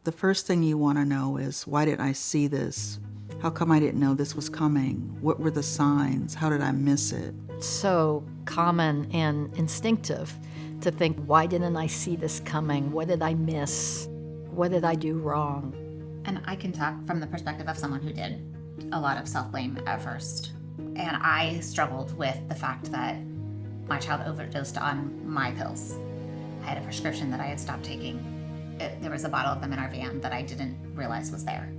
The first thing you want to know is, why didn't I see this? How come I didn't know this was coming? What were the signs? How did I miss it? So common and instinctive to think, why didn't I see this coming? What did I miss? What did I do wrong? And I can talk from the perspective of someone who did a lot of self-blame at first. And I struggled with the fact that my child overdosed on my pills. I had a prescription that I had stopped taking. There was a bottle of them in our van that I didn't realize was there.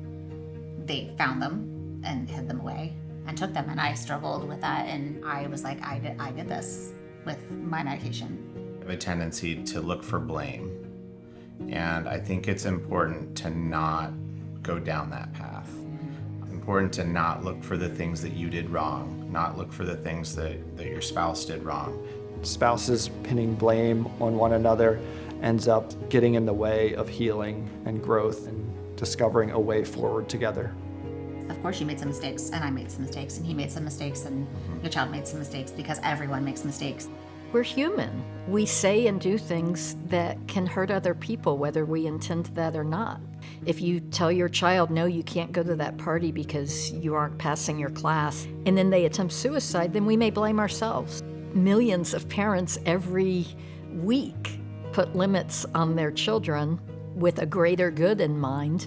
They found them and hid them away and took them, and I struggled with that, and I was like, I did this with my medication. I have a tendency to look for blame, and I think it's important to not go down that path. It's important to not look for the things that you did wrong, not look for the things that your spouse did wrong. Spouses pinning blame on one another ends up getting in the way of healing and growth and discovering a way forward together. Of course you made some mistakes, and I made some mistakes, and he made some mistakes, and your child made some mistakes, because everyone makes mistakes. We're human. We say and do things that can hurt other people, whether we intend that or not. If you tell your child, no, you can't go to that party because you aren't passing your class, and then they attempt suicide, then we may blame ourselves. Millions of parents every week put limits on their children with a greater good in mind,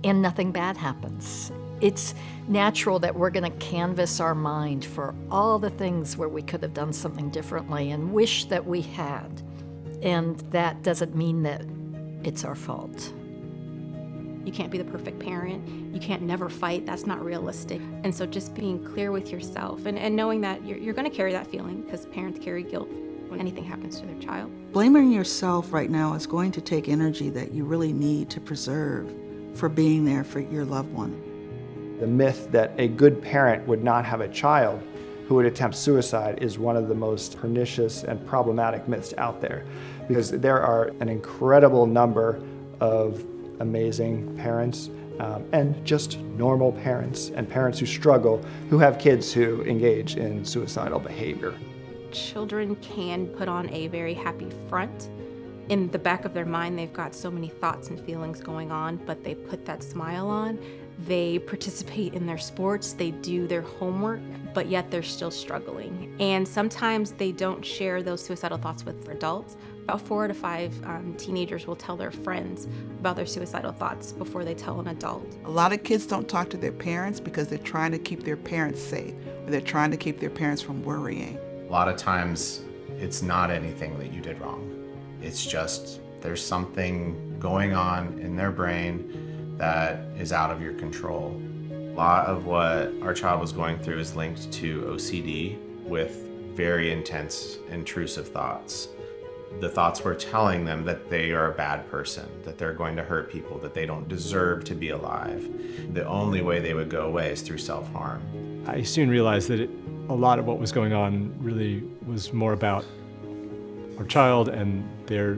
and nothing bad happens. It's natural that we're going to canvass our mind for all the things where we could have done something differently and wish that we had. And that doesn't mean that it's our fault. You can't be the perfect parent. You can't never fight. That's not realistic. And so just being clear with yourself and knowing that you're going to carry that feeling, because parents carry guilt when anything happens to their child. Blaming yourself right now is going to take energy that you really need to preserve for being there for your loved one. The myth that a good parent would not have a child who would attempt suicide is one of the most pernicious and problematic myths out there, because there are an incredible number of amazing parents and just normal parents and parents who struggle, who have kids who engage in suicidal behavior. Children can put on a very happy front. In the back of their mind, they've got so many thoughts and feelings going on, but they put that smile on. They participate in their sports, they do their homework, but yet they're still struggling. And sometimes they don't share those suicidal thoughts with adults. About 4 out of 5 teenagers will tell their friends about their suicidal thoughts before they tell an adult. A lot of kids don't talk to their parents because they're trying to keep their parents safe, or they're trying to keep their parents from worrying. A lot of times, it's not anything that you did wrong. It's just there's something going on in their brain that is out of your control. A lot of what our child was going through is linked to OCD with very intense, intrusive thoughts. The thoughts were telling them that they are a bad person, that they're going to hurt people, that they don't deserve to be alive. The only way they would go away is through self-harm. I soon realized that a lot of what was going on really was more about our child and their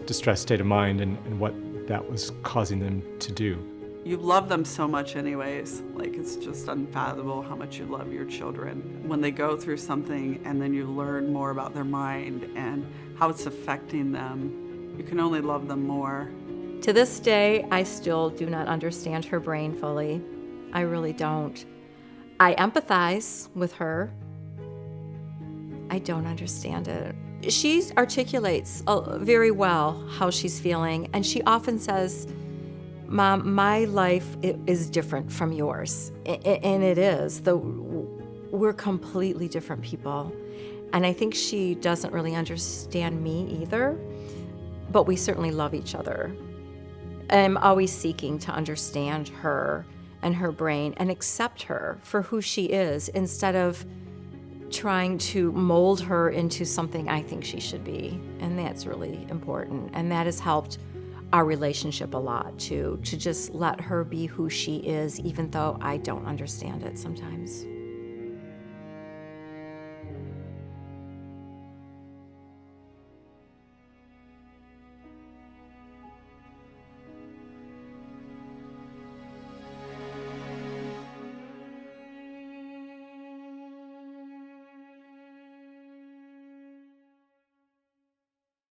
distressed state of mind and what that was causing them to do. You love them so much anyways. Like, it's just unfathomable how much you love your children. When they go through something and then you learn more about their mind and how it's affecting them, you can only love them more. To this day, I still do not understand her brain fully. I really don't. I empathize with her. I don't understand it. She articulates very well how she's feeling, and she often says, Mom, my life is different from yours. And it is. We're completely different people. And I think she doesn't really understand me either, but we certainly love each other. I'm always seeking to understand her and her brain and accept her for who she is, instead of trying to mold her into something I think she should be. And that's really important. And that has helped our relationship a lot, to just let her be who she is, even though I don't understand it sometimes.